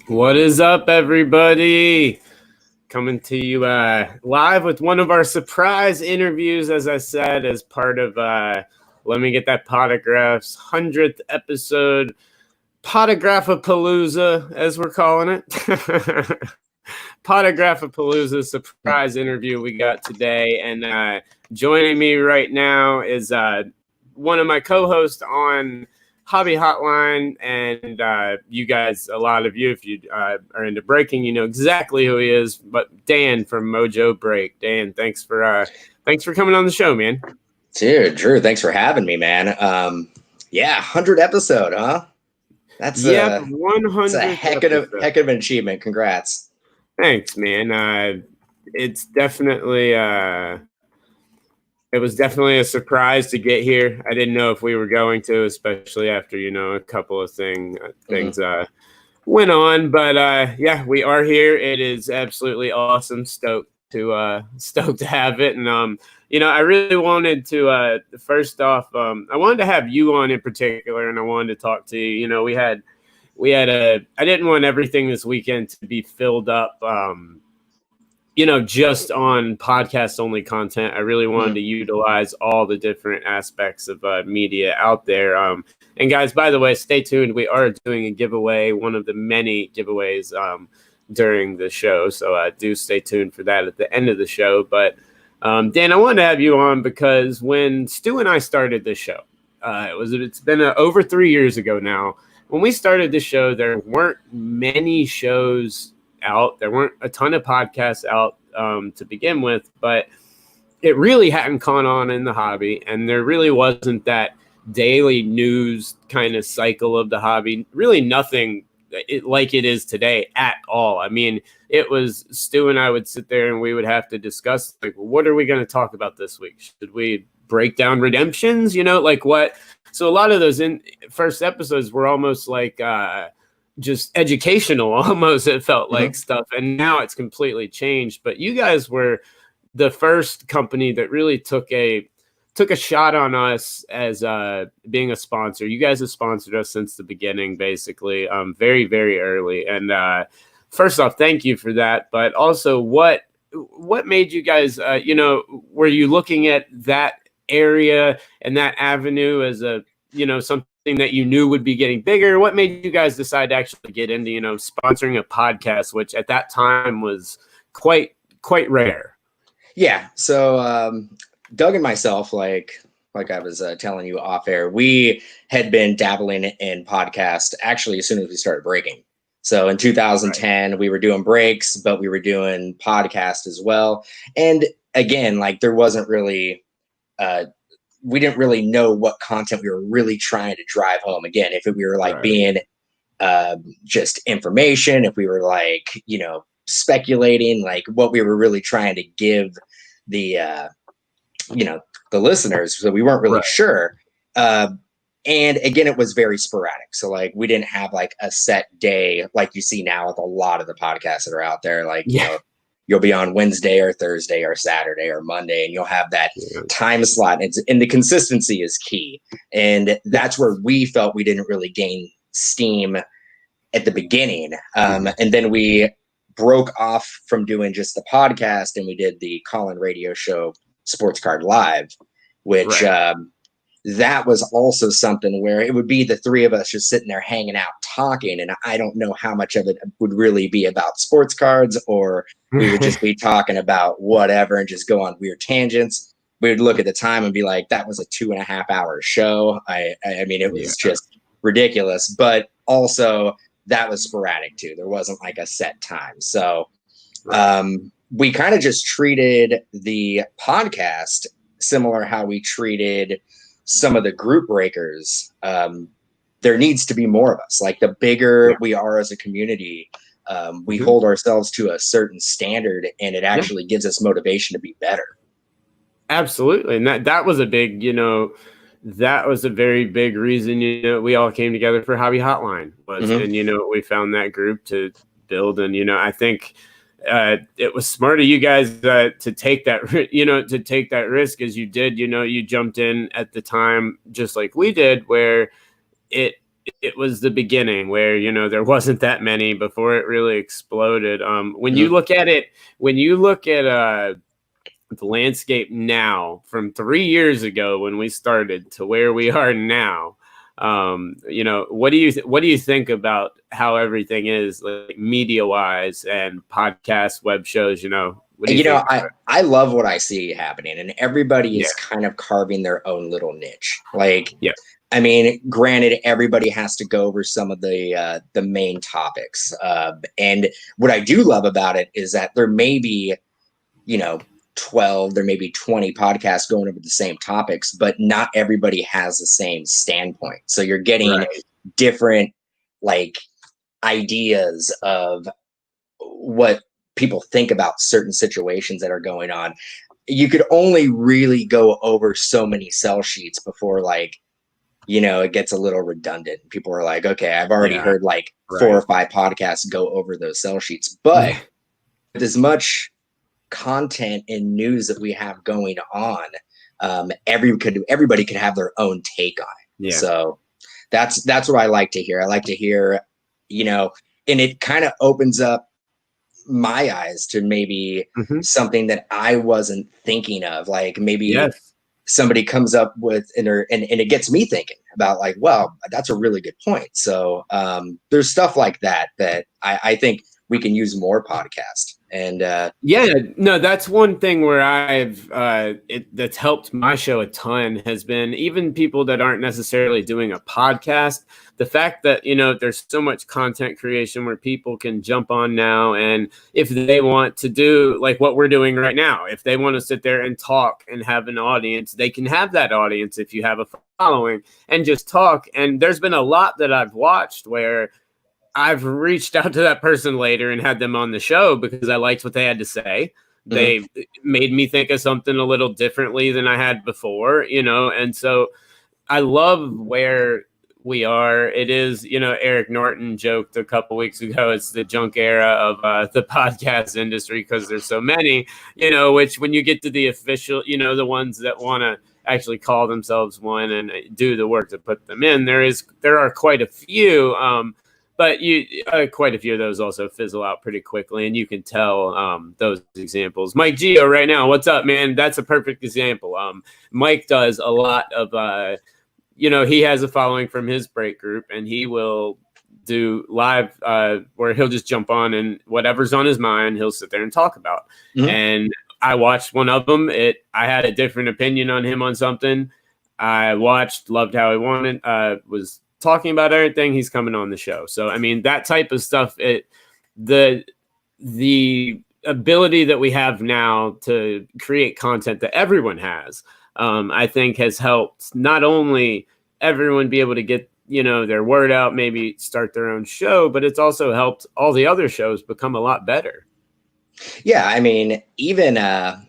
What is up, everybody? Coming to you live with one of our surprise interviews, as I said, as part of Lemme Get That Podagraph's 100th episode, Podagraphapaloosa, as we're calling it. Podagraphapaloosa surprise interview we got today. And joining me right now is one of my co-hosts on Hobby Hotline, and you guys, a lot of you, if you are into breaking, you know exactly who he is. But Dan from MOJOBREAK. Dan, thanks for coming on the show, man. Dude, Drew, thanks for having me, man. 100 episode, huh? That's 100. That's a heck of an achievement. Congrats. Thanks, man. It's definitely it was definitely a surprise to get here. I didn't know if we were going to, especially after, a couple of things went on. But yeah, we are here. It is absolutely awesome. Stoked to have it. And I really wanted to first off, I wanted to have you on in particular, and I wanted to talk to you. I didn't want everything this weekend to be filled up just on podcast only content. I really wanted to utilize all the different aspects of media out there. And guys, by the way, stay tuned. We are doing a giveaway, one of the many giveaways during the show. So do stay tuned for that at the end of the show. But Dan, I wanted to have you on because when Stu and I started this show, it's been over 3 years ago now. When we started the show, there weren't many shows out. There weren't a ton of podcasts out to begin with, but it really hadn't caught on in the hobby, and there really wasn't that daily news kind of cycle of the hobby. Really nothing like it is today at all. I mean, it was Stu and I would sit there and we would have to discuss, like, what are we going to talk about this week? Should we break down redemptions? Like what? So a lot of those first episodes were almost like just educational, almost, it felt like stuff. And now it's completely changed. But you guys were the first company that really took a shot on us as being a sponsor. You guys have sponsored us since the beginning, basically, very, very early. And first off, thank you for that. But also, what made you guys, were you looking at that area and that avenue as a, something that you knew would be getting bigger? What made you guys decide to actually get into, sponsoring a podcast, which at that time was quite rare? Yeah. So Doug and myself, like I was telling you off air, we had been dabbling in podcast actually as soon as we started breaking. So in 2010, we were doing breaks, but we were doing podcast as well. And again, like there wasn't really we didn't really know what content we were really trying to drive home. Again, if we were like being just information, if we were like, speculating, like what we were really trying to give the, the listeners. So we weren't really sure. And again, it was very sporadic. So like, we didn't have like a set day, like you see now with a lot of the podcasts that are out there. Like, you'll be on Wednesday or Thursday or Saturday or Monday, and you'll have that time slot. And the consistency is key. And that's where we felt we didn't really gain steam at the beginning. And then we broke off from doing just the podcast, and we did the call-in radio show, Sports Card Live, which that was also something where it would be the three of us just sitting there hanging out talking. And I don't know how much of it would really be about sports cards, or we would just be talking about whatever and just go on weird tangents. We would look at the time and be like, that was a 2.5 hour show. I mean, it was just ridiculous, but also that was sporadic too. There wasn't like a set time. So we kind of just treated the podcast similar how we treated some of the group breakers. There needs to be more of us. Like the bigger we are as a community, we hold ourselves to a certain standard, and it actually gives us motivation to be better. Absolutely. And that was a big, that was a very big reason, we all came together for Hobby Hotline was, and, we found that group to build. And, I think it was smart of you guys to take that risk as you did. You jumped in at the time just like we did, where it it was the beginning where, you know, there wasn't that many before it really exploded. When you look at it, the landscape now from 3 years ago when we started to where we are now, you know, what do you think about how everything is, like, media wise and podcasts, web shows? You know, what do you think? I love what I see happening, and everybody is Yeah. kind of carving their own little niche. Like, Yeah. I mean, granted, everybody has to go over some of the main topics, and what I do love about it is that there may be, you know, 12, there may be 20 podcasts going over the same topics, but not everybody has the same standpoint. So you're getting Right. different, like, ideas of what people think about certain situations that are going on. You could only really go over so many sell sheets before, like, you know, it gets a little redundant. People are like, okay, I've already Yeah. heard like 4 or 5 podcasts go over those sell sheets. But with as much content and news that we have going on, everybody could have their own take on it. Yeah. So that's what I like to hear. I like to hear, you know, and it kind of opens up my eyes to maybe something that I wasn't thinking of. Like, maybe somebody comes up with, and it gets me thinking about, like, well, that's a really good point. So there's stuff like that I think we can use more podcast. And no, that's one thing where I've that's helped my show a ton, has been even people that aren't necessarily doing a podcast. The fact that, you know, there's so much content creation where people can jump on now, and if they want to do like what we're doing right now, if they want to sit there and talk and have an audience, they can have that audience if you have a following and just talk. And there's been a lot that I've watched where I've reached out to that person later and had them on the show because I liked what they had to say. They made me think of something a little differently than I had before, you know? And so I love where we are. It is, you know, Eric Norton joked a couple weeks ago, it's the junk era of the podcast industry because there's so many, you know, which when you get to the official, you know, the ones that want to actually call themselves one and do the work to put them in, there are quite a few, but quite a few of those also fizzle out pretty quickly, and you can tell those examples. Mike Gio right now, what's up, man? That's a perfect example. Mike does a lot of, you know, he has a following from his break group, and he will do live where he'll just jump on and whatever's on his mind, he'll sit there and talk about. And I watched one of them. I had a different opinion on him on something. I watched, loved how he wanted, was talking about everything. He's coming on the show. So, I mean, that type of stuff, the ability that we have now to create content that everyone has, I think has helped not only everyone be able to get, you know, their word out, maybe start their own show, but it's also helped all the other shows become a lot better. Yeah, I mean, even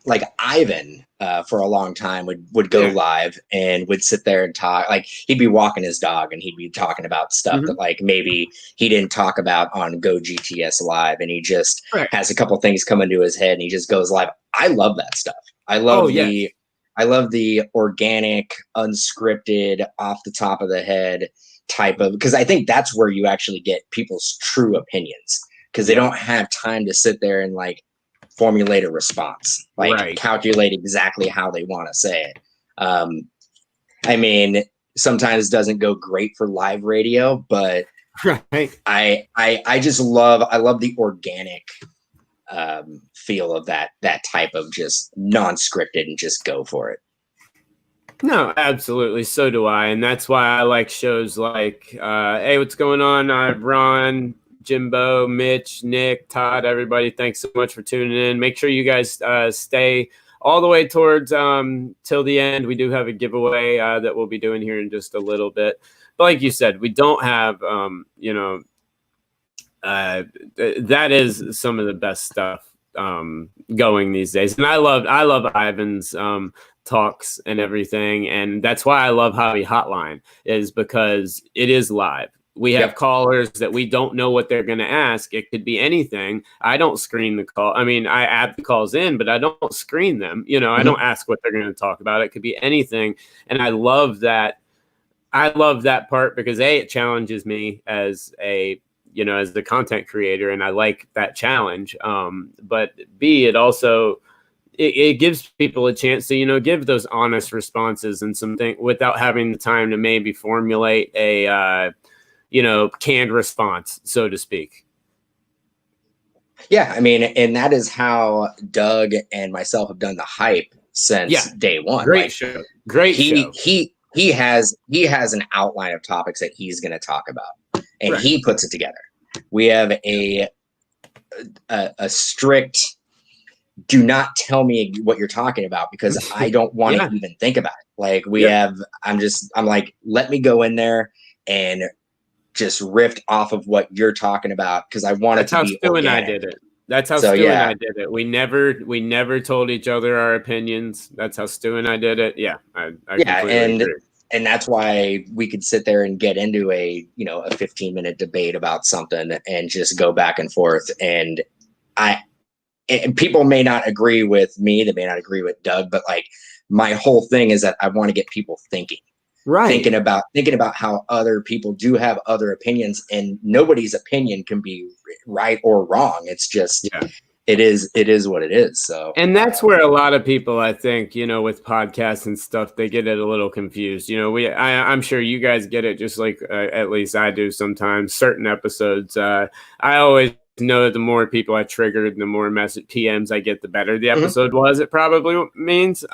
like Ivan for a long time would go live and would sit there and talk. Like, he'd be walking his dog and he'd be talking about stuff that like maybe he didn't talk about on Go GTS Live, and he just has a couple things come into his head and he just goes live. I love that stuff. I love I love the organic, unscripted, off the top of the head type of, because I think that's where you actually get people's true opinions, because they don't have time to sit there and like formulate a response, like calculate exactly how they want to say it. I mean, sometimes it doesn't go great for live radio, but I just love the organic feel of that type of just non-scripted and just go for it. No, absolutely. So do I. And that's why I like shows like, hey, what's going on? Ron, Jimbo, Mitch, Nick, Todd, everybody. Thanks so much for tuning in. Make sure you guys stay all the way towards till the end. We do have a giveaway that we'll be doing here in just a little bit. But like you said, we don't have, you know, that is some of the best stuff going these days. And I love Ivan's talks and everything. And that's why I love Hobby Hotline, is because it is live. We have callers that we don't know what they're going to ask. It could be anything. I don't screen the call. I mean, I add the calls in, but I don't screen them. You know, I don't ask what they're going to talk about. It could be anything. And I love that I love that part because A, it challenges me as a, as the content creator, and I like that challenge. But B, it also, it gives people a chance to, give those honest responses and something without having the time to maybe formulate a, canned response, so to speak. Yeah, I mean, and that is how Doug and myself have done the hype since day one. Great show. Great show. He has an outline of topics that he's going to talk about, and he puts it together. We have a strict, do not tell me what you're talking about because I don't want to even think about it. Like I'm like, let me go in there and just riffed off of what you're talking about because I want it to be Stu organic. And I did it. That's how Stu and I did it. We never told each other our opinions. That's how Stu and I did it. Yeah, I completely agree. And that's why we could sit there and get into a 15-minute debate about something and just go back and forth. And people may not agree with me, they may not agree with Doug, but like my whole thing is that I want to get people thinking. Right. Thinking about how other people do have other opinions, and nobody's opinion can be right or wrong. It's just it is what it is. So, and that's where a lot of people, I think, with podcasts and stuff, they get it a little confused. I'm sure you guys get it just like at least I do sometimes. Certain episodes, I always know that the more people I triggered, the more message PMs I get, the better the episode was. It probably means.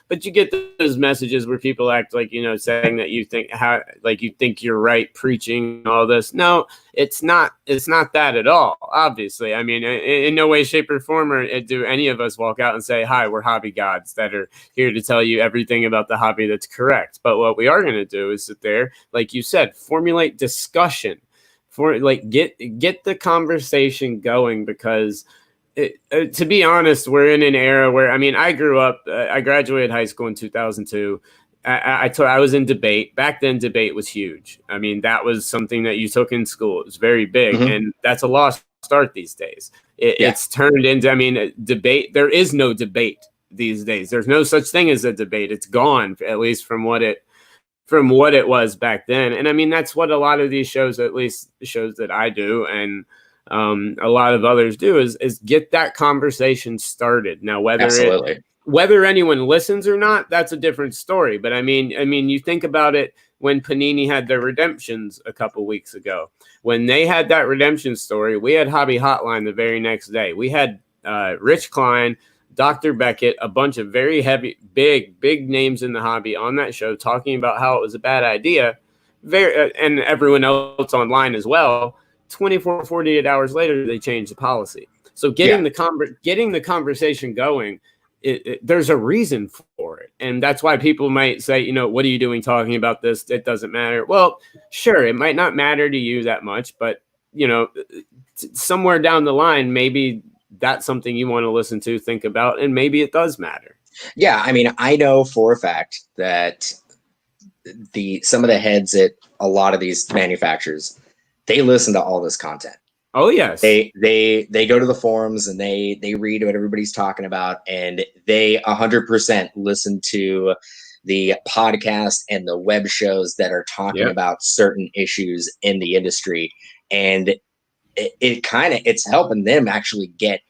But you get those messages where people act like, saying that you think you're right, preaching all this. No, it's not that at all. Obviously. I mean, in no way, shape, or form do any of us walk out and say, hi, we're hobby gods that are here to tell you everything about the hobby that's correct. But what we are going to do is sit there, like you said, formulate discussion for get the conversation going, because to be honest, we're in an era where, I mean, I grew up, I graduated high school in 2002. I was in debate. Back then, debate was huge. I mean, that was something that you took in school. It was very big. And that's a lost art these days. It's turned into, I mean, debate. There is no debate these days. There's no such thing as a debate. It's gone, at least from what it was back then. And I mean, that's what a lot of these shows, at least shows that I do, and a lot of others do, is get that conversation started. Now, whether anyone listens or not, that's a different story. But I mean, you think about it when Panini had their redemptions a couple weeks ago. When they had that redemption story, we had Hobby Hotline the very next day. We had Rich Klein, Dr. Beckett, a bunch of very heavy, big names in the hobby on that show talking about how it was a bad idea. And everyone else online as well. 24, 48 hours later, they changed the policy. So getting the conversation going, there's a reason for it. And that's why people might say, what are you doing talking about this? It doesn't matter. Well, sure, it might not matter to you that much, but, somewhere down the line, maybe that's something you want to listen to, think about, and maybe it does matter. Yeah, I mean, I know for a fact that some of the heads at a lot of these manufacturers, they listen to all this content. Oh yes. They go to the forums and they read what everybody's talking about, and they 100% listen to the podcast and the web shows that are talking about certain issues in the industry. And it's helping them actually get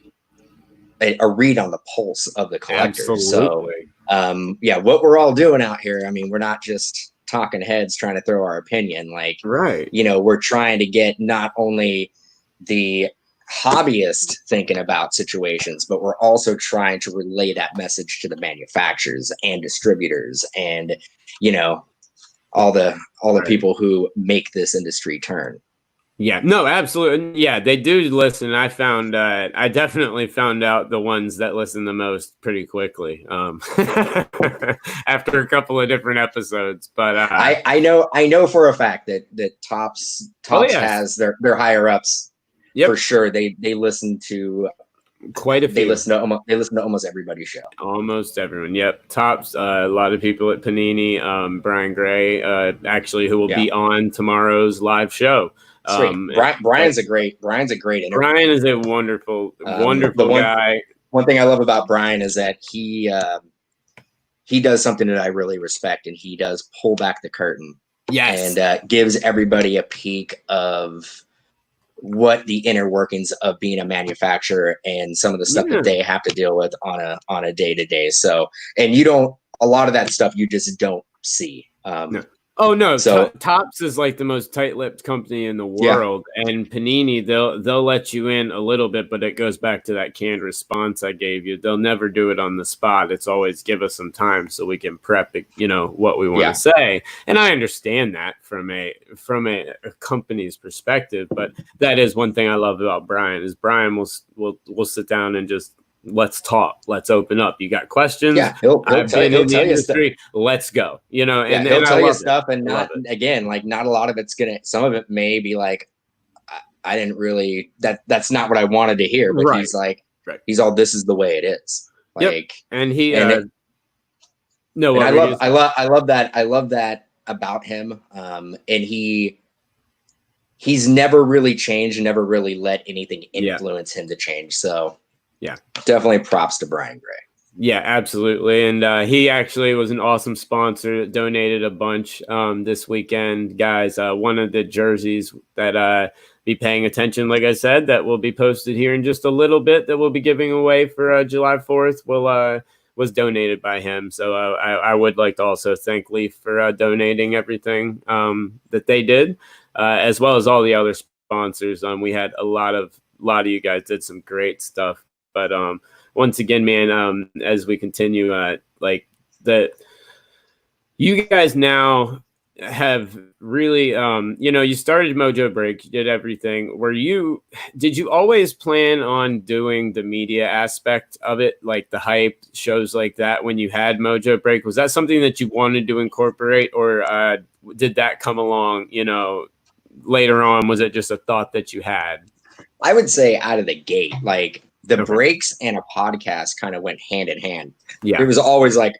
a read on the pulse of the collector. Absolutely. So what we're all doing out here, I mean, we're not just talking heads trying to throw our opinion, like, we're trying to get not only the hobbyist thinking about situations, but we're also trying to relay that message to the manufacturers and distributors and all the people who make this industry turn. Yeah, no, absolutely. Yeah, they do listen. I definitely found out the ones that listen the most pretty quickly after a couple of different episodes. But I know for a fact that Tops has their higher ups for sure. They listen to quite a few. They listen to almost everybody's show. Almost everyone. Yep. Tops. A lot of people at Panini. Brian Gray, actually, who will be on tomorrow's live show. Brian's a great interview. Brian is a wonderful guy. One thing I love about Brian is that he does something that I really respect, and he does pull back the curtain Yes. and gives everybody a peek of what the inner workings of being a manufacturer and some of the stuff that they have to deal with on a day-to-day. So, and a lot of that stuff you just don't see. No. Oh no, so Topps is like the most tight-lipped company in the world, and Panini, they'll let you in a little bit, but it goes back to that canned response I gave you. They'll never do it on the spot. It's always give us some time so we can prep, what we want to say. And I understand that from a company's perspective, but that is one thing I love about Brian is Brian will sit down and just let's talk. Let's open up. You got questions? Yeah, he'll tell you stuff. Let's go. And he'll tell you love stuff, and not a lot of it's gonna. Some of it may be like, I didn't really. That's not what I wanted to hear. But he's like, he's all. This is the way it is. Like, and he. I love that. I love that about him. And he's never really changed. Never really let anything influence him to change. So. Yeah, definitely props to Brian Gray. Yeah, absolutely. And he actually was an awesome sponsor, donated a bunch this weekend, guys. One of the jerseys that be paying attention, like I said, that will be posted here in just a little bit that we'll be giving away for July 4th was donated by him. So I would like to also thank Leaf for donating everything that they did, as well as all the other sponsors. We had a lot of you guys did some great stuff. But once again, man, as we continue, you guys now have really, you started MOJOBREAK, you did everything. Did you always plan on doing the media aspect of it, like the hype shows like that when you had MOJOBREAK? Was that something that you wanted to incorporate, or did that come along, later on? Was it just a thought that you had? I would say out of the gate, like, the breaks and a podcast kind of went hand in hand. Yeah. It was always like,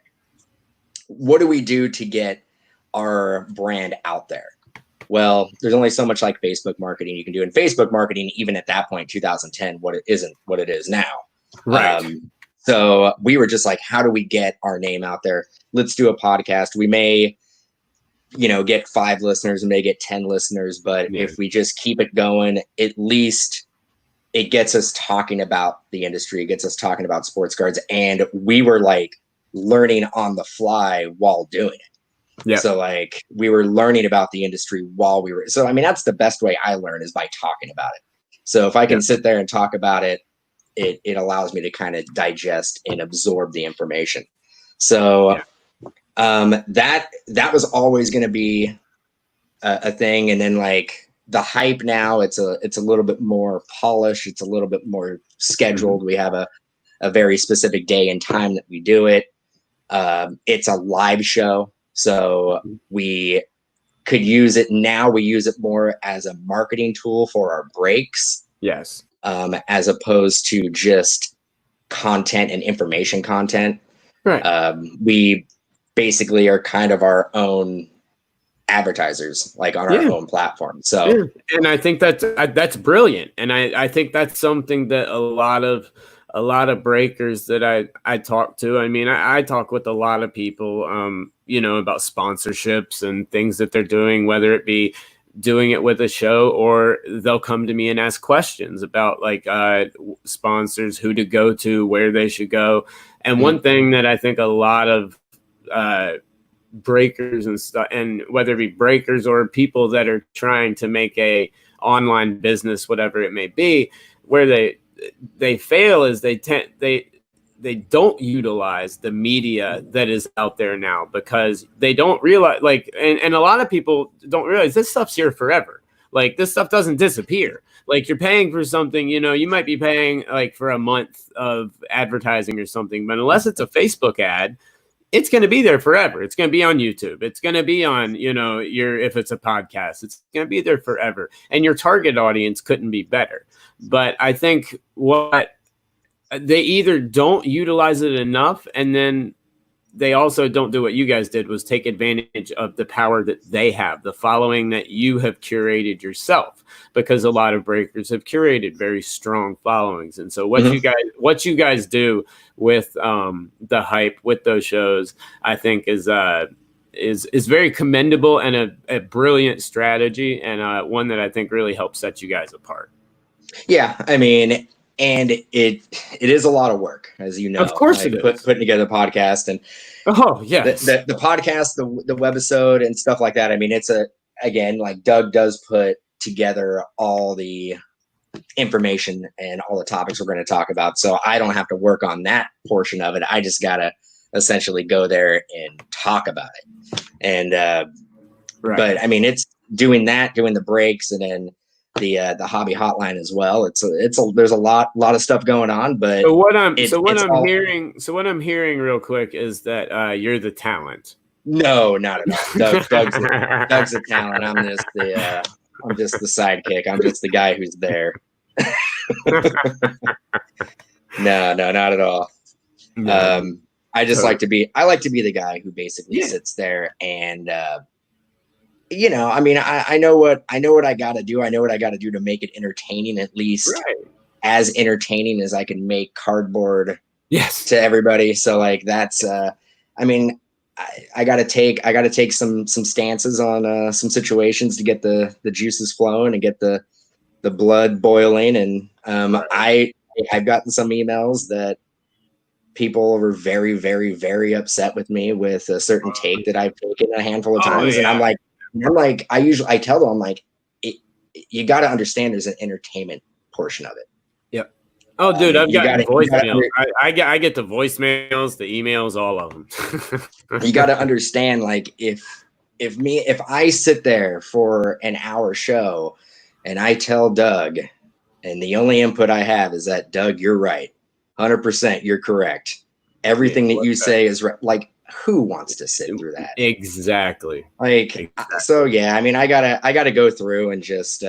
what do we do to get our brand out there? Well, there's only so much like Facebook marketing you can do. And Facebook marketing, even at that point, 2010, what it is now. Right. So we were just like, how do we get our name out there? Let's do a podcast. We may, get 5 listeners, and may get 10 listeners. But if we just keep it going, at least it gets us talking about the industry, it gets us talking about sports cards. And we were like learning on the fly while doing it. Yeah. So like we were learning about the industry while we were. So, I mean, that's the best way I learn is by talking about it. So if I can sit there and talk about it, it allows me to kind of digest and absorb the information. So that was always going to be a thing. And then like, the hype now, it's a little bit more polished. It's a little bit more scheduled. We have a very specific day and time that we do it. It's a live show, so we could use it now. We use it more as a marketing tool for our breaks. Yes. As opposed to just content and information content. Right. We basically are kind of our own advertisers, like on our own platform. So and I think that's brilliant, and I think that's something that a lot of breakers that I talk to, I mean, I talk with a lot of people about sponsorships and things that they're doing, whether it be doing it with a show, or they'll come to me and ask questions about like sponsors, who to go to, where they should go. And one thing that I think a lot of breakers and stuff, and whether it be breakers or people that are trying to make a online business, whatever it may be, where they fail is they don't utilize the media that is out there now, because they don't realize, like, and a lot of people don't realize this stuff's here forever. Like, this stuff doesn't disappear. Like, you're paying for something, you might be paying like for a month of advertising or something, but unless it's a Facebook ad, it's going to be there forever. It's going to be on YouTube. It's going to be on, if it's a podcast, it's going to be there forever. And your target audience couldn't be better. But I think what they either don't utilize it enough, and then they also don't do what you guys did, was take advantage of the power that they have, the following that you have curated yourself, because a lot of breakers have curated very strong followings. And so what you guys do with the hype, with those shows, I think is is very commendable and a brilliant strategy, and one that I think really helps set you guys apart. Yeah, I mean, and it is a lot of work, as you know. Of course, it is putting together a podcast and the podcast, the webisode and stuff like that. I mean, it's again, like Doug does put together all the information and all the topics we're going to talk about, so I don't have to work on that portion of it. I just gotta essentially go there and talk about it. And but I mean, it's doing the breaks, and then the hobby hotline as well. There's a lot of stuff going on. But so what I'm hearing real quick is that you're the talent. No, not at all. Doug's the talent. I'm just the sidekick. I'm just the guy who's there. No, not at all. No. I like to be the guy who basically sits there and I mean, I know what I got to do. I know what I got to do to make it entertaining, at least as entertaining as I can make cardboard to everybody. So like that's I mean, I got to take some stances on some situations to get the juices flowing and get the blood boiling. And I've gotten some emails that people were very, very, very upset with me with a certain take that I've taken a handful of times. And I'm like, I tell them, I'm like, you got to understand there's an entertainment portion of it. Yep. Oh, dude, I've gotten voicemails. I get the voicemails, the emails, all of them. You got to understand, like, if I sit there for an hour show and I tell Doug, and the only input I have is that, Doug, you're right. 100%, you're correct. Everything that you say is right. Like, who wants to sit through that? Exactly. So yeah, I mean, I gotta go through and just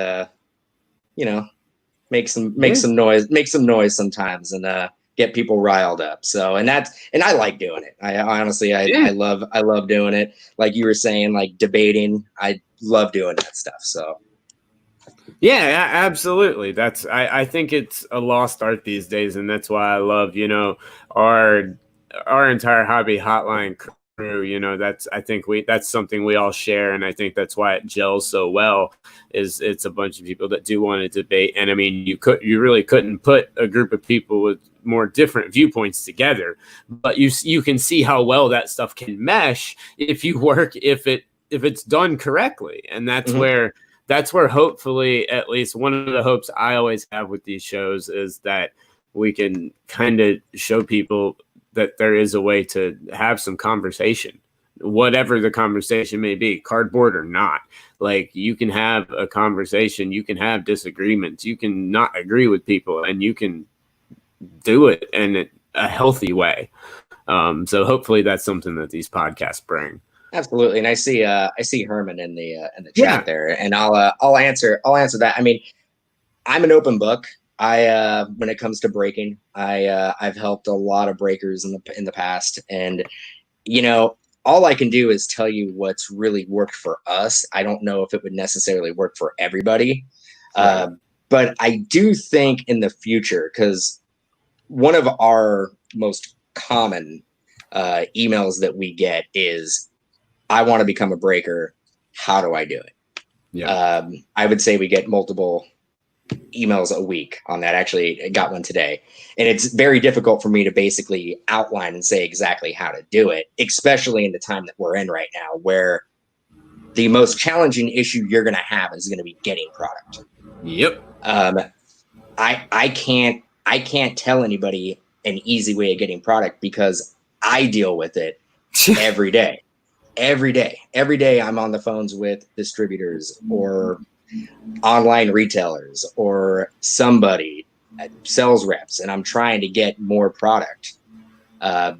make some noise sometimes and get people riled up. So and I like doing it. I honestly love doing it. Like you were saying, like debating, I love doing that stuff. So yeah, absolutely. I think it's a lost art these days, and that's why I love, our entire hobby hotline crew. That's something we all share, and I think that's why it gels so well. Is it's a bunch of people that do want to debate, and I mean, you really couldn't put a group of people with more different viewpoints together, but you can see how well that stuff can mesh if it's done correctly, and that's where hopefully, at least one of the hopes I always have with these shows is that we can kind of show people that there is a way to have some conversation, whatever the conversation may be, cardboard or not. Like, you can have a conversation, you can have disagreements, you can not agree with people, and you can do it in a healthy way. So hopefully that's something that these podcasts bring. Absolutely. And I see Herman in the chat there, and I'll answer that. I mean, I'm an open book. When it comes to breaking, I've helped a lot of breakers in the past, and all I can do is tell you what's really worked for us. I don't know if it would necessarily work for everybody, but I do think in the future, because one of our most common emails that we get is, I want to become a breaker. How do I do it? Yeah. I would say we get multiple emails a week on that. Actually, I got one today, and it's very difficult for me to basically outline and say exactly how to do it, especially in the time that we're in right now, where the most challenging issue you're going to have is going to be getting product. Yep. I can't tell anybody an easy way of getting product, because I deal with it every day. Every day I'm on the phones with distributors or online retailers or somebody, sales reps, and I'm trying to get more product. I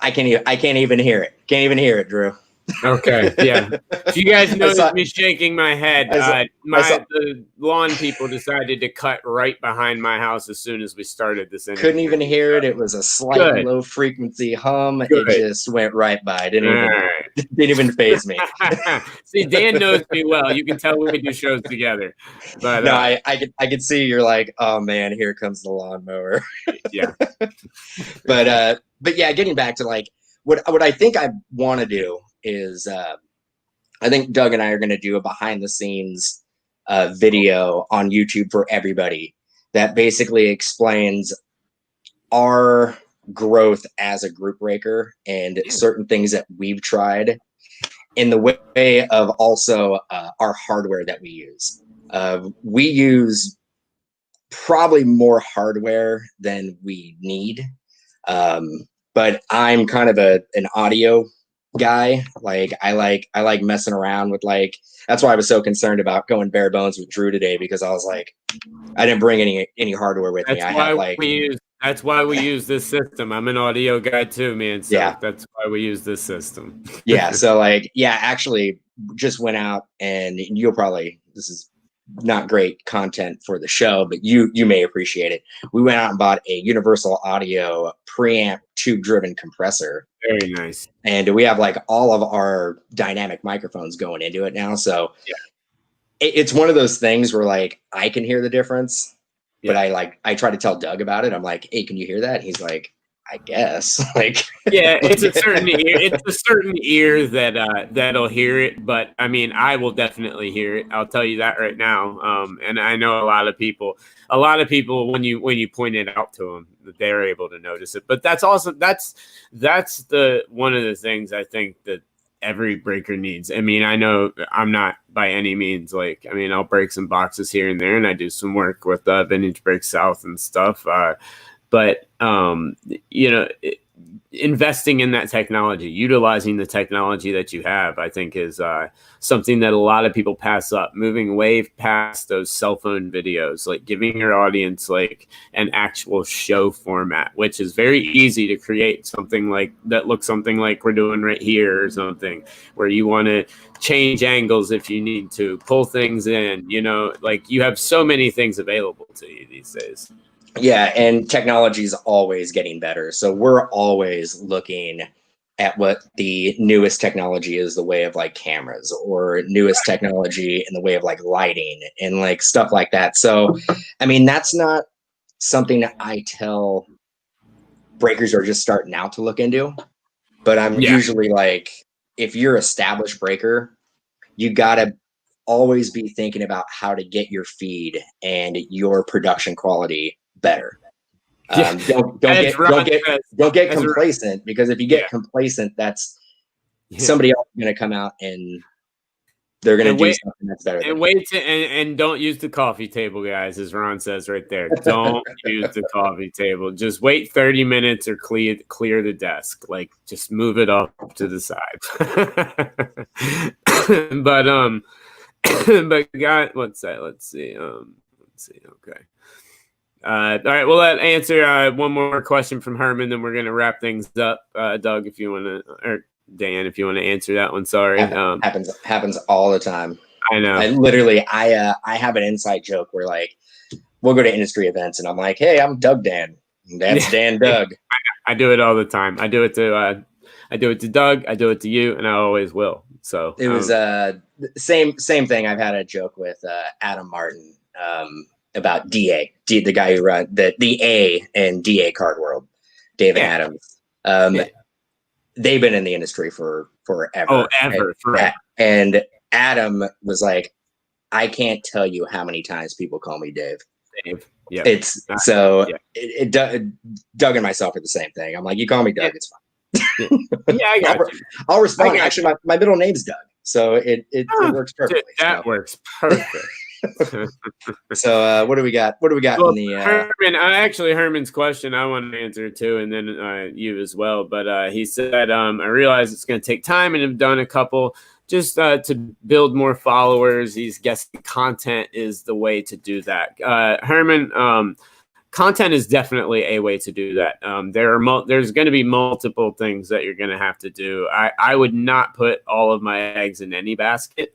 can't even hear it. Can't even hear it, Drew. Okay, yeah. If you guys noticed me shaking my head, the lawn people decided to cut right behind my house as soon as we started this interview. Couldn't even hear it. It was a slight low frequency hum. Good. It just went right by. Didn't even faze me. See, Dan knows me well. You can tell we do shows together. But no, I could see you're like, oh man, here comes the lawnmower. Yeah. But yeah, getting back to like what I think I want to do is I think Doug and I are going to do a behind the scenes video on YouTube for everybody that basically explains our growth as a group breaker and certain things that we've tried in the way of also our hardware that we use. We use probably more hardware than we need. But I'm kind of an audio guy. Like I like messing around with like, that's why I was so concerned about going bare bones with Drew today, because I was like, I didn't bring any hardware with me. I have like, that's why we use this system. I'm an audio guy too, man. So yeah, that's why we use this system. Yeah. So like, yeah, actually just went out, and you'll probably, this is not great content for the show, but you may appreciate it. We went out and bought a Universal Audio preamp tube driven compressor. Very nice. And we have like all of our dynamic microphones going into it now. So yeah, it's one of those things where like I can hear the difference, but I try to tell Doug about it. I'm like, hey, can you hear that? And he's like, I guess. Like, yeah, it's a certain ear. It's a certain ear that that'll hear it. But I mean, I will definitely hear it. I'll tell you that right now. And I know a lot of people when you point it out to them, they're able to notice it. But that's the one of the things I think that every breaker needs. I mean, I know I'm not by any means like, I mean, I'll break some boxes here and there, and I do some work with Vintage Break South and stuff. But you know, investing in that technology, utilizing the technology that you have, I think is something that a lot of people pass up. Moving way past those cell phone videos, like giving your audience like an actual show format, which is very easy to create something like that looks something like we're doing right here, or something where you want to change angles if you need to, pull things in. You know, like you have so many things available to you these days. Yeah, and technology is always getting better. So we're always looking at what the newest technology is, the way of like cameras, or newest technology in the way of like lighting and like stuff like that. So, I mean, that's not something that I tell breakers who are just starting out to look into. But I'm usually like, if you're an established breaker, you got to always be thinking about how to get your feed and your production quality better. Don't get complacent, because if you get complacent, that's somebody else going to come out and they're going to do something that's better. And don't use the coffee table, guys, as Ron says right there. Don't use the coffee table. Just wait 30 minutes or clear the desk. Like, just move it off to the side. But God, what's that? Let's see. Okay. All right. Well, that answer one more question from Herman, then we're going to wrap things up. Doug, if you want to, or Dan, if you want to answer that one. Sorry. Happens all the time. I know. I have an inside joke where like we'll go to industry events and I'm like, hey, I'm Doug Dan. That's Dan Doug. I do it all the time. I do it to Doug. I do it to you, and I always will. So it was same thing. I've had a joke with Adam Martin about DA, the guy who run the A and DA Card World, Dave and Adams. They've been in the industry for forever. Oh, forever. And Adam was like, I can't tell you how many times people call me Dave. Yeah. Doug and myself are the same thing. I'm like, you call me Doug, it's fine. I got you. I'll respond. Actually, my middle name's Doug, so it works perfectly. That works perfect. So what do we got? What do we got in the Herman? Herman's question I want to answer too, and then you as well. But he said, I realize it's going to take time, and have done a couple just to build more followers. He's guessing content is the way to do that. Herman, content is definitely a way to do that. There's going to be multiple things that you're going to have to do. I would not put all of my eggs in any basket.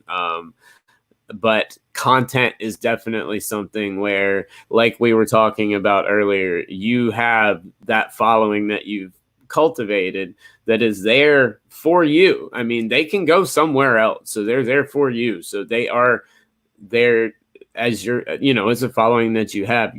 But content is definitely something where, like we were talking about earlier, you have that following that you've cultivated that is there for you. I mean, they can go somewhere else, so they're there for you. So they are there as your, as a following that you have.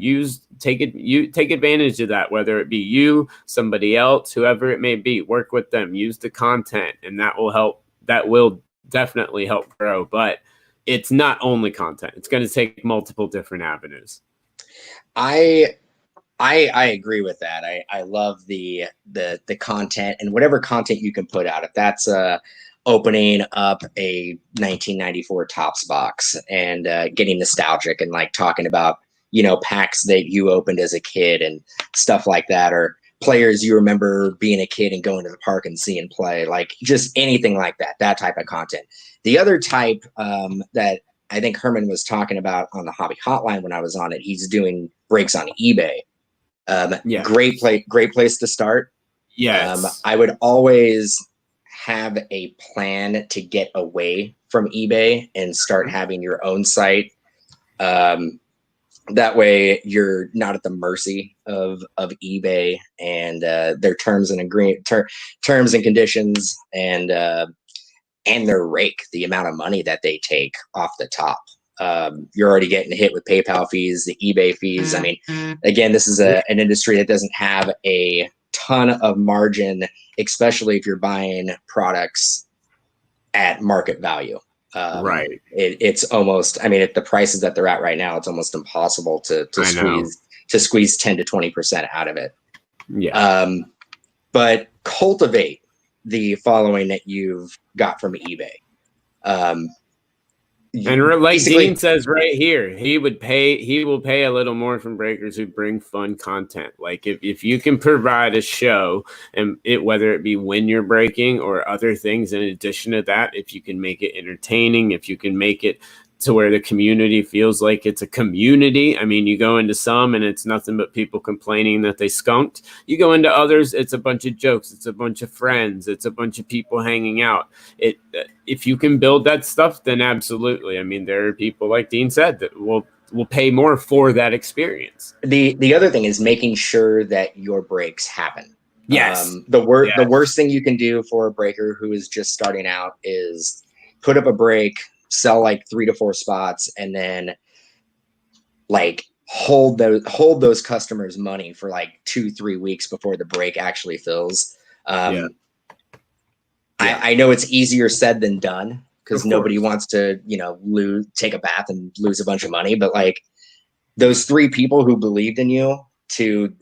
Take advantage of that, whether it be you, somebody else, whoever it may be. Work with them, use the content, and that will help that will definitely help grow. But it's not only content. It's going to take multiple different avenues. I agree with that. I love the content, and whatever content you can put out. If that's opening up a 1994 Topps box and getting nostalgic and like talking about, you know, packs that you opened as a kid and stuff like that, or players you remember being a kid and going to the park and seeing play, like just anything like that, that type of content. The other type that I think Herman was talking about on the Hobby Hotline when I was on it, he's doing breaks on eBay. Yeah. Great place to start. Yes. I would always have a plan to get away from eBay and start having your own site. That way you're not at the mercy of eBay and their terms and conditions and their rake, the amount of money that they take off the top. You're already getting hit with PayPal fees, the eBay fees. I mean, again, this is an industry that doesn't have a ton of margin, especially if you're buying products at market value. Right. It's almost, I mean, at the prices that they're at right now, it's almost impossible to squeeze 10 to 20% out of it. Yeah. But cultivate the following that you've got from eBay. And like Dean says right here, he will pay a little more from breakers who bring fun content. Like if you can provide a show, and whether it be when you're breaking or other things in addition to that, if you can make it entertaining, if you can make it to where the community feels like it's a community. I mean, you go into some and it's nothing but people complaining that they skunked. You go into others, it's a bunch of jokes, it's a bunch of friends, it's a bunch of people hanging out. If you can build that stuff, then absolutely. I mean, there are people, like Dean said, that will pay more for that experience. The other thing is making sure that your breaks happen. Yes. The worst thing you can do for a breaker who is just starting out is put up a break, sell like 3 to 4 spots, and then like hold those customers' money for like 2-3 weeks before the break actually fills. I know it's easier said than done because nobody wants to, you know, take a bath and lose a bunch of money. But like those 3 people who believed in you to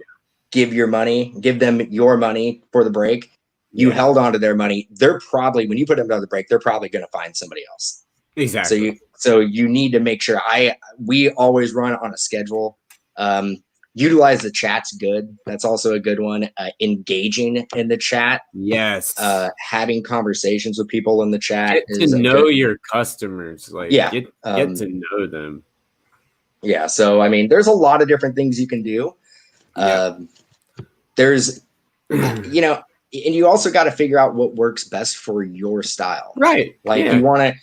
give them your money for the break, you held on to their money. They're probably, when you put them on the break, they're probably going to find somebody else. Exactly. So you need to make sure we always run on a schedule. Utilize the chat's good. That's also a good one. Engaging in the chat. Yes. Having conversations with people in the chat. Get to know your customers. Like get to know them. Yeah. So, I mean, there's a lot of different things you can do. There's, you know, and you also got to figure out what works best for your style. Right. Like you want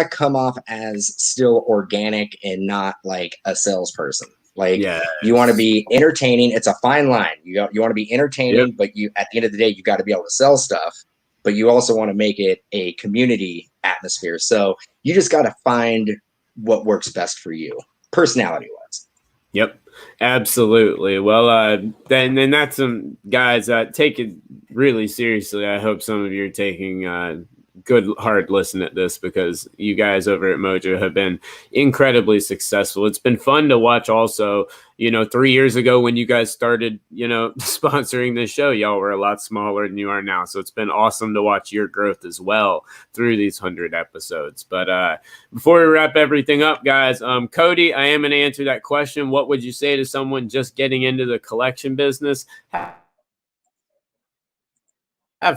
to come off as still organic and not like a salesperson. Like you want to be entertaining. It's a fine line. You want to be entertaining, but at the end of the day, you got to be able to sell stuff, but you also want to make it a community atmosphere. So you just got to find what works best for you, personality wise. Yep, absolutely. Well, then that's some guys take it really seriously. I hope some of you are taking good hard listen at this, because you guys over at Mojo have been incredibly successful. It's been fun to watch also. You know, 3 years ago when you guys started, you know, sponsoring this show, y'all were a lot smaller than you are now. So it's been awesome to watch your growth as well through these 100 episodes. But before we wrap everything up, guys, Cody, I am going to answer that question. What would you say to someone just getting into the collection business? Have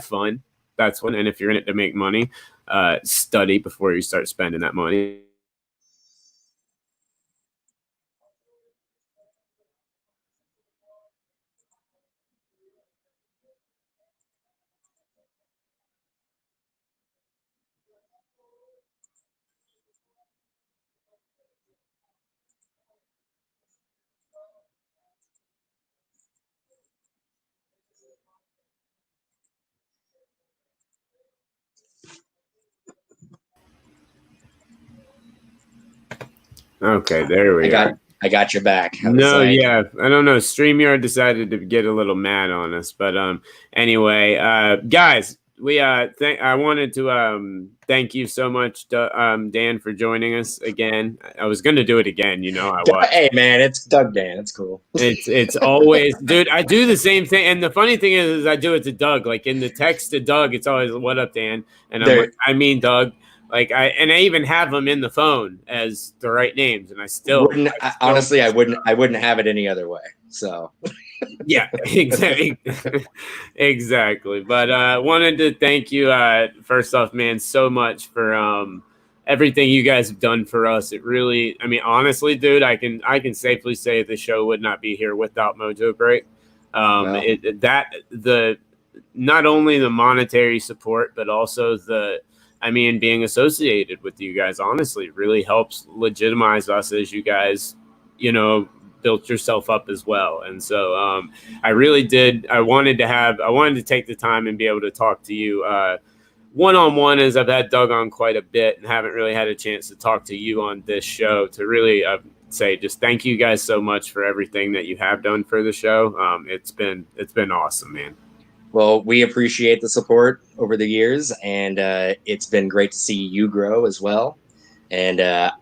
fun. That's one. And if you're in it to make money, study before you start spending that money. Okay, there we are. I got your back. I don't know. StreamYard decided to get a little mad on us, but anyway, guys, I wanted to thank you so much, Dan, for joining us again. I was going to do it again, I was. Hey man, it's Doug Dan. It's cool. It's always, dude. I do the same thing, and the funny thing is I do it to Doug. Like in the text to Doug, it's always "What up, Dan?" And I'm like, I mean Doug. Like I even have them in the phone as the right names, and I still honestly I wouldn't have it any other way. So. Yeah, exactly. But wanted to thank you first off, man, so much for everything you guys have done for us. It really, I mean, honestly, dude, I can safely say the show would not be here without MojoBreak. Not only the monetary support, but also being associated with you guys, honestly, really helps legitimize us as you guys, built yourself up as well. And so I really did. I wanted to take the time and be able to talk to you one-on-one, as I've had Doug on quite a bit and haven't really had a chance to talk to you on this show, to really say just thank you guys so much for everything that you have done for the show. It's been awesome, man. Well, we appreciate the support over the years, and it's been great to see you grow as well. And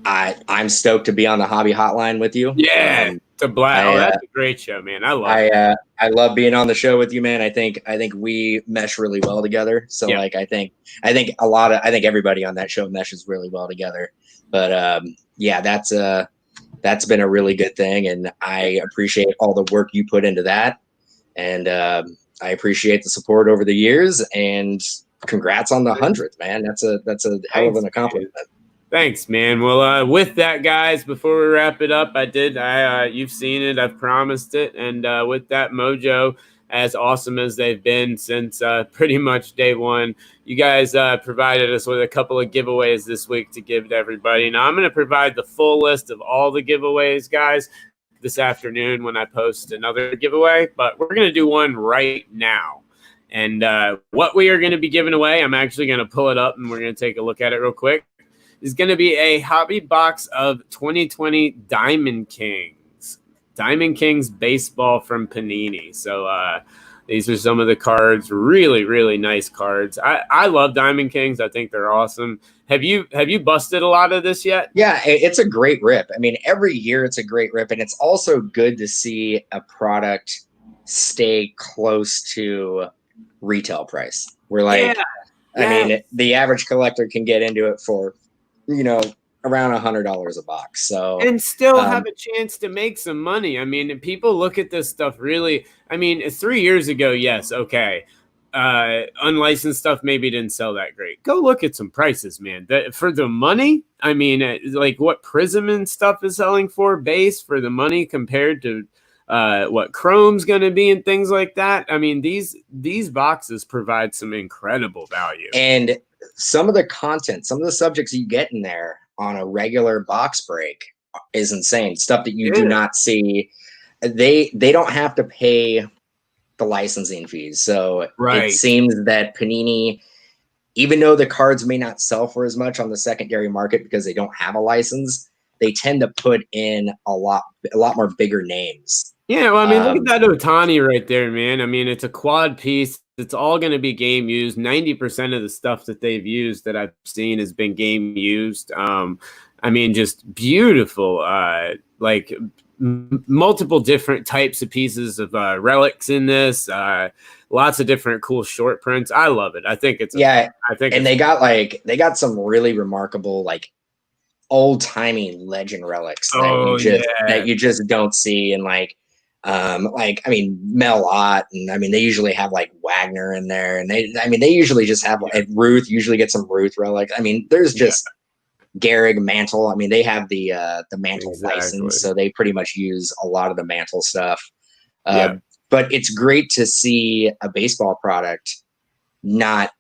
I'm stoked to be on the Hobby Hotline with you. Yeah, it's a blast. That's a great show, man. I love it. I love being on the show with you, man. I think we mesh really well together. So yeah. Like I think everybody on that show meshes really well together. But that's been a really good thing, and I appreciate all the work you put into that. And I appreciate the support over the years, and congrats on the 100th, man. That's a hell of an accomplishment. Thanks, man. Well, with that, guys, before we wrap it up, you've seen it, I've promised it. And with that, Mojo, as awesome as they've been since pretty much day one, you guys provided us with a couple of giveaways this week to give to everybody. Now, I'm going to provide the full list of all the giveaways, guys, this afternoon when I post another giveaway. But we're going to do one right now. And what we are going to be giving away, I'm actually going to pull it up and we're going to take a look at it real quick, is going to be a hobby box of 2020 Diamond Kings baseball from Panini. So these are some of the cards, really, really nice cards. I love Diamond Kings. I think they're awesome. Have you busted a lot of this yet? Yeah, it's a great rip. I mean, every year it's a great rip, and it's also good to see a product stay close to retail price. We're like, I mean, the average collector can get into it for, around $100 a box. So and still have a chance to make some money. I mean, people look at this stuff really. I mean, 3 years ago, yes, okay. Unlicensed stuff maybe didn't sell that great. Go look at some prices, man. For the money, I mean, like what Prism and stuff is selling for base for the money compared to what Chrome's going to be and things like that. I mean, these boxes provide some incredible value. And some of the content, some of the subjects you get in there on a regular box break is insane. Stuff that you do not see. They don't have to pay the licensing fees. So It seems that Panini, even though the cards may not sell for as much on the secondary market because they don't have a license, they tend to put in a lot more bigger names. Yeah, well, I mean, look at that Otani right there, man. I mean, it's a quad piece. It's all going to be game used. 90% of the stuff that they've used that I've seen has been game used. I mean, just beautiful, multiple different types of pieces of relics in this. Lots of different cool short prints. I love it. I think it's they got some really remarkable old timey legend relics that you just don't see. And I mean, Mel Ott, and I mean, they usually have Wagner in there, and they usually just have Ruth. Usually get some Ruth relic. I mean, there's just Gehrig, Mantle. I mean, they have the Mantle license, so they pretty much use a lot of the Mantle stuff. But it's great to see a baseball product not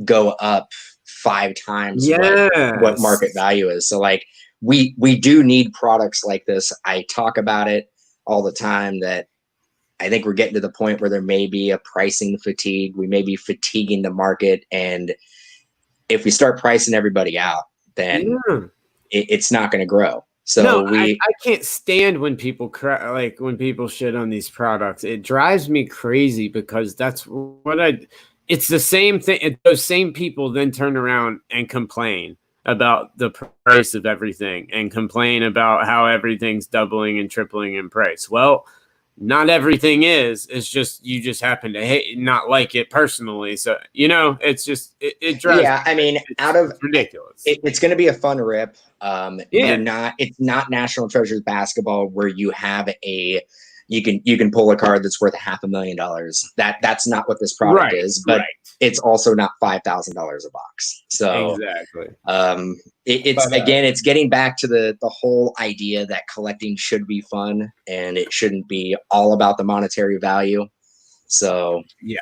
go up 5 times what market value is. So we do need products like this. I talk about it all the time that I think we're getting to the point where there may be a pricing fatigue. We may be fatiguing the market, and if we start pricing everybody out, then it's not going to grow. So I can't stand when people when people shit on these products. It drives me crazy because that's what it's the same thing. Those same people then turn around and complain about the price of everything and complain about how everything's doubling and tripling in price. Well, not everything is. It's just you just happen to not like it personally. So it's just it drives. Yeah, I mean, it's ridiculous. It's going to be a fun rip. Yeah. It's not National Treasures basketball where you have you can pull a card that's worth $500,000. That's not what this product is, but it's also not $5,000 a box. So exactly. It's getting back to the whole idea that collecting should be fun and it shouldn't be all about the monetary value. So yeah.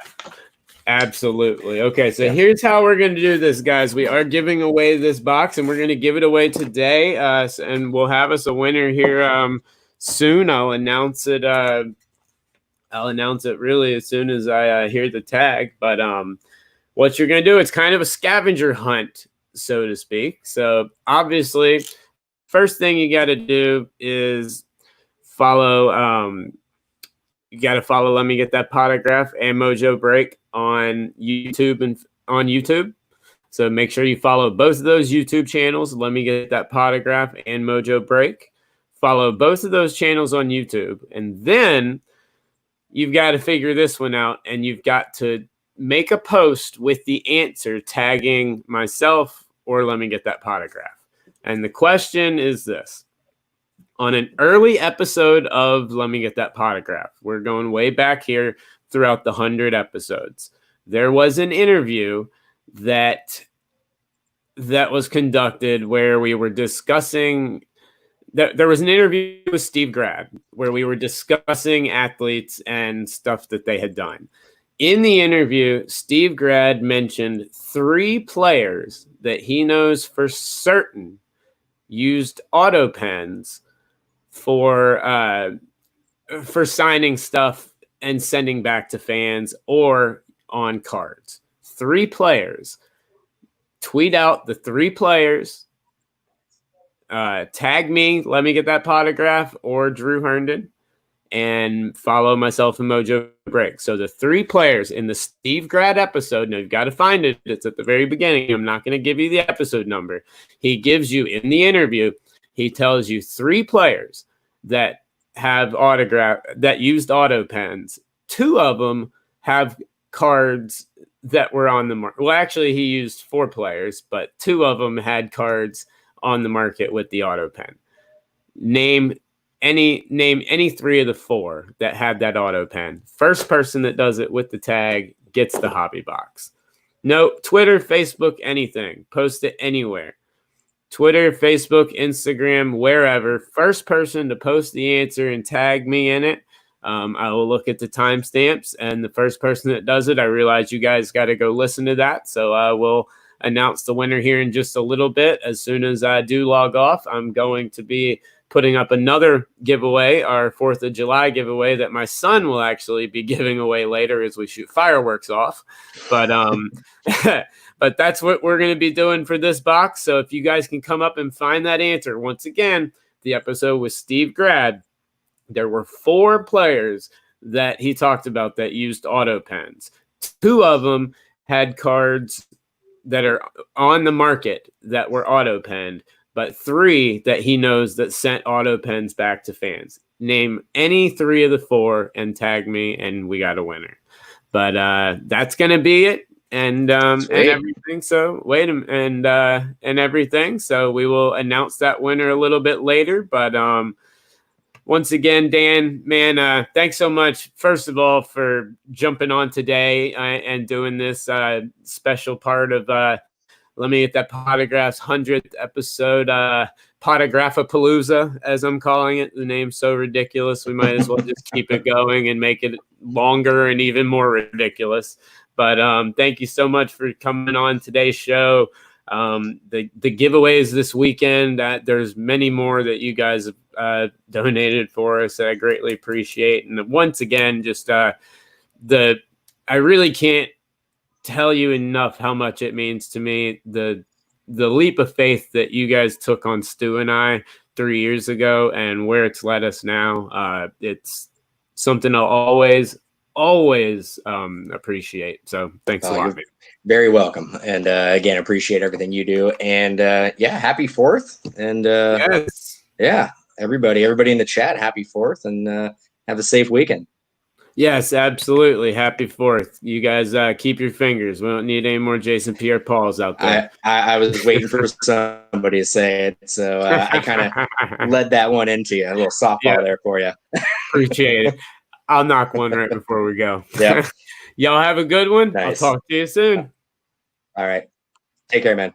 Absolutely. Okay, so here's how we're going to do this, guys. We are giving away this box, and we're going to give it away today, and we'll have us a winner here soon. I'll announce it. I'll announce it really as soon as I hear the tag. But what you're going to do, it's kind of a scavenger hunt, so to speak. So obviously, first thing you got to do is follow. You got to follow Let Me Get That Podagraph and MOJOBREAK on YouTube. So make sure you follow both of those YouTube channels, Let Me Get That Podagraph and MOJOBREAK. Follow both of those channels on YouTube. And then you've got to figure this one out, and you've got to make a post with the answer tagging myself or Let Me Get That Podagraph. And the question is this. On an early episode of Let Me Get That Podagraph, we're going way back here throughout the 100 episodes, there was an interview that was conducted where we were discussing there was an interview with Steve Grad where we were discussing athletes and stuff that they had done. In the interview, Steve Grad mentioned 3 players that he knows for certain used auto pens for signing stuff and sending back to fans or on cards. 3 players. Tweet out the 3 players. Tag me, Let Me Get That Podagraph, or Drew Herndon, and follow myself and MOJOBREAK. So the 3 players in the Steve Grad episode, now you've got to find it. It's at the very beginning. I'm not going to give you the episode number. He gives you in the interview, he tells you 3 players that have that used auto pens. 2 of them have cards that were on the market. Well, actually, he used 4 players, but 2 of them had cards on the market with the auto pen. Name any 3 of the 4 that had that auto pen. First person that does it with the tag gets the hobby box. No, Twitter, Facebook, anything. Post it anywhere. Twitter, Facebook, Instagram, wherever. First person to post the answer and tag me in it. I will look at the timestamps, and the first person that does it, I realize you guys got to go listen to that. So I will announce the winner here in just a little bit. As soon as I do log off, I'm going to be putting up another giveaway, our 4th of July giveaway that my son will actually be giving away later as we shoot fireworks off. But but that's what we're going to be doing for this box. So if you guys can come up and find that answer. Once again, the episode with Steve Grad, there were 4 players that he talked about that used auto pens. 2 of them had cards that are on the market that were auto penned, but 3 that he knows that sent auto pens back to fans. Name any 3 of the 4 and tag me, and we got a winner. But that's gonna be it, and everything. So and everything. So we will announce that winner a little bit later. But once again, Dan, man, thanks so much, first of all, for jumping on today and doing this special part of Let Me Get That Podagraph's 100th episode, Podagraphapalooza, as I'm calling it. The name's so ridiculous, we might as well just keep it going and make it longer and even more ridiculous. But thank you so much for coming on today's show. The giveaways this weekend, there's many more that you guys have donated for us that I greatly appreciate. And once again, just I really can't tell you enough how much it means to me, the leap of faith that you guys took on Stu and I 3 years ago and where it's led us now. It's something I'll always always appreciate. So thanks a lot, You're man. very welcome. And again, appreciate everything you do. And yeah, happy 4th. And Yes. yeah, everybody in the chat, happy 4th, and have a safe weekend. Yes, absolutely. Happy 4th. You guys keep your fingers. We don't need any more Jason Pierre-Pauls out there. I was waiting for somebody to say it, so I kind of led that one into you. A little softball there for you. Appreciate it. I'll knock one right before we go. Yeah. Y'all have a good one. Nice. I'll talk to you soon. All right. Take care, man.